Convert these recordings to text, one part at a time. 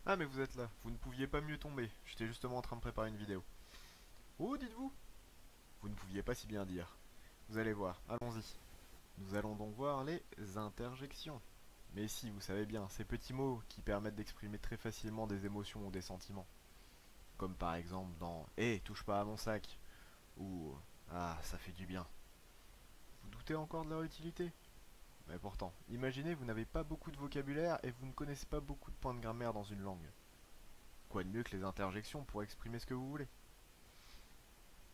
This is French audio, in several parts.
Ah, mais vous êtes là. Vous ne pouviez pas mieux tomber. J'étais justement en train de préparer une vidéo. Oh, dites-vous. Vous ne pouviez pas si bien dire. Vous allez voir, allons-y. Nous allons donc voir les interjections. Mais si, vous savez bien, ces petits mots qui permettent d'exprimer très facilement des émotions ou des sentiments. Comme par exemple dans hé, touche pas à mon sac ou ah, ça fait du bien. Vous doutez encore de leur utilité? Mais pourtant, imaginez, vous n'avez pas beaucoup de vocabulaire et vous ne connaissez pas beaucoup de points de grammaire dans une langue. Quoi de mieux que les interjections pour exprimer ce que vous voulez?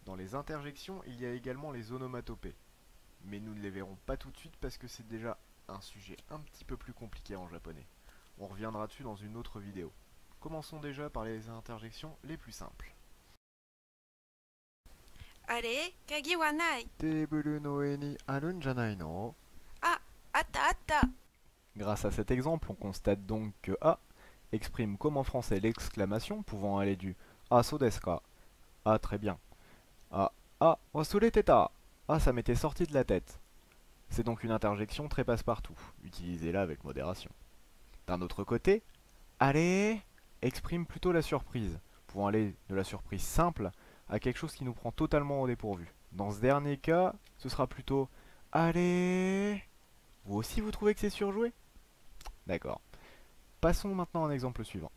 Dans les interjections, il y a également les onomatopées. Mais nous ne les verrons pas tout de suite parce que c'est déjà un sujet un petit peu plus compliqué en japonais. On reviendra dessus dans une autre vidéo. Commençons déjà par les interjections les plus simples. あれ鍵はない。Table no e ni arun janai no. あ、あったあった。Grâce à cet exemple, on constate donc que A exprime comme en français l'exclamation pouvant aller du Ah so desu ka? Ah très bien. Ah Ah wasurete ta? Ah ça m'était sorti de la tête. C'est donc une interjection très passe-partout. Utilisez-la avec modération. D'un autre côté, allez exprime plutôt la surprise, pouvant aller de la surprise simple à quelque chose qui nous prend totalement au dépourvu. Dans ce dernier cas, ce sera plutôt allez. Vous aussi vous trouvez que c'est surjoué? D'accord. Passons maintenant à un exemple suivant.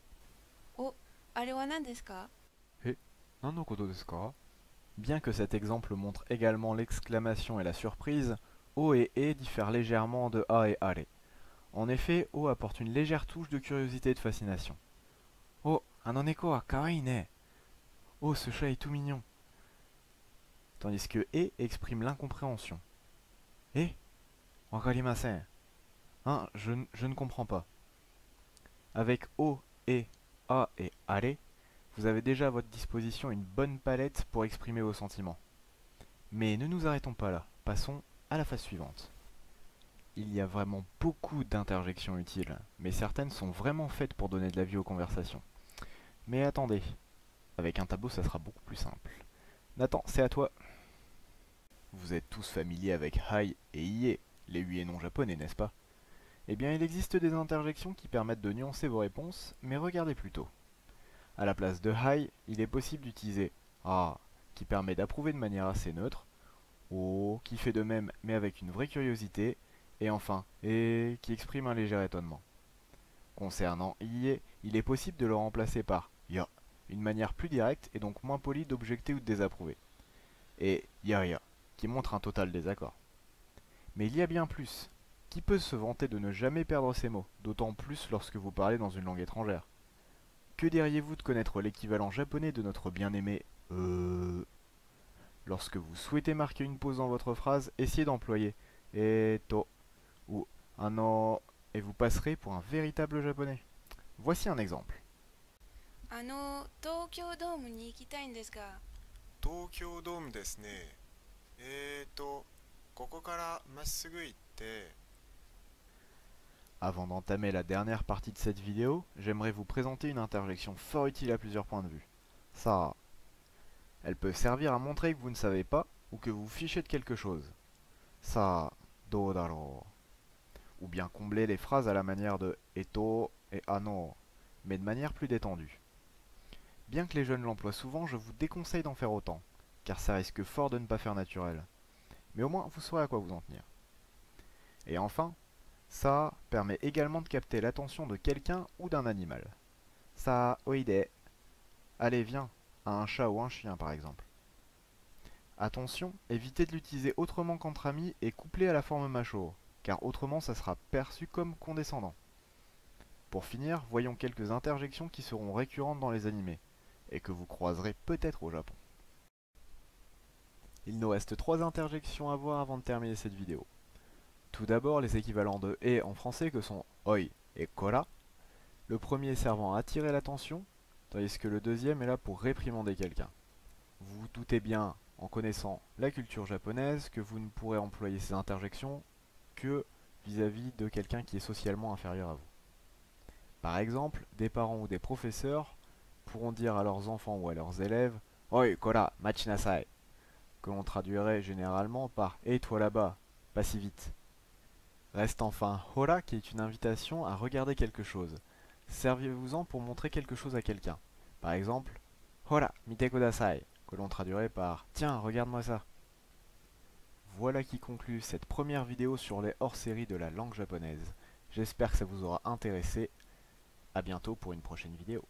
お、あれは何ですか？Eh, nan no koto desu ka? Bien que cet exemple montre également l'exclamation et la surprise, O et E diffèrent légèrement de A et are. En effet, O apporte une légère touche de curiosité et de fascination. Oh, un oneko wa kawaii ne. Oh, ce chat est tout mignon. Tandis que E exprime l'incompréhension. Eh, wakarimasen. Hein, je ne comprends pas. Avec O, E, A et are, vous avez déjà à votre disposition une bonne palette pour exprimer vos sentiments. Mais ne nous arrêtons pas là, passons à la phase suivante. Il y a vraiment beaucoup d'interjections utiles, mais certaines sont vraiment faites pour donner de la vie aux conversations. Mais attendez, avec un tableau ça sera beaucoup plus simple. Nathan, c'est à toi. Vous êtes tous familiers avec Hai et Ie, les 8 noms japonais, n'est-ce pas? Eh bien, il existe des interjections qui permettent de nuancer vos réponses, mais regardez plutôt. À la place de Hai, il est possible d'utiliser Ah, qui permet d'approuver de manière assez neutre, Oh, qui fait de même mais avec une vraie curiosité, et enfin Et, qui exprime un léger étonnement. Concernant Ie, il est possible de le remplacer par Ya, une manière plus directe et donc moins polie d'objecter ou de désapprouver, et Ya, qui montre un total désaccord. Mais il y a bien plus. Qui peut se vanter de ne jamais perdre ses mots, d'autant plus lorsque vous parlez dans une langue étrangère? Que diriez-vous de connaître l'équivalent japonais de notre bien-aimé Lorsque vous souhaitez marquer une pause dans votre phrase, essayez d'employer eto ou ano et vous passerez pour un véritable japonais. Voici un exemple. あの、東京ドームに行きたいんですが。東京ドームですね。ここからまっすぐ行って、Avant d'entamer la dernière partie de cette vidéo, j'aimerais vous présenter une interjection fort utile à plusieurs points de vue. Ça, elle peut servir à montrer que vous ne savez pas ou que vous fichez de quelque chose. Ça, dodaro. Ou bien combler les phrases à la manière de eto et ano, mais de manière plus détendue. Bien que les jeunes l'emploient souvent, je vous déconseille d'en faire autant, car ça risque fort de ne pas faire naturel. Mais au moins, vous saurez à quoi vous en tenir. Et enfin, ça permet également de capter l'attention de quelqu'un ou d'un animal. Ça, oide. Allez, viens, à un chat ou un chien par exemple. Attention, évitez de l'utiliser autrement qu'entre amis et couplé à la forme macho, car autrement ça sera perçu comme condescendant. Pour finir, voyons quelques interjections qui seront récurrentes dans les animés, et que vous croiserez peut-être au Japon. Il nous reste 3 interjections à voir avant de terminer cette vidéo. Tout d'abord, les équivalents de et en français que sont oi et kora, le premier servant à attirer l'attention, tandis que le deuxième est là pour réprimander quelqu'un. Vous vous doutez bien, en connaissant la culture japonaise, que vous ne pourrez employer ces interjections que vis-à-vis de quelqu'un qui est socialement inférieur à vous. Par exemple, des parents ou des professeurs pourront dire à leurs enfants ou à leurs élèves Oi, kora, machinasai, que l'on traduirait généralement par Hé, toi là-bas, pas si vite. Reste enfin hora qui est une invitation à regarder quelque chose. Servez-vous-en pour montrer quelque chose à quelqu'un. Par exemple, Hora, mite kudasai, que l'on traduirait par Tiens, regarde-moi ça. Voilà qui conclut cette première vidéo sur les hors-séries de la langue japonaise. J'espère que ça vous aura intéressé. À bientôt pour une prochaine vidéo.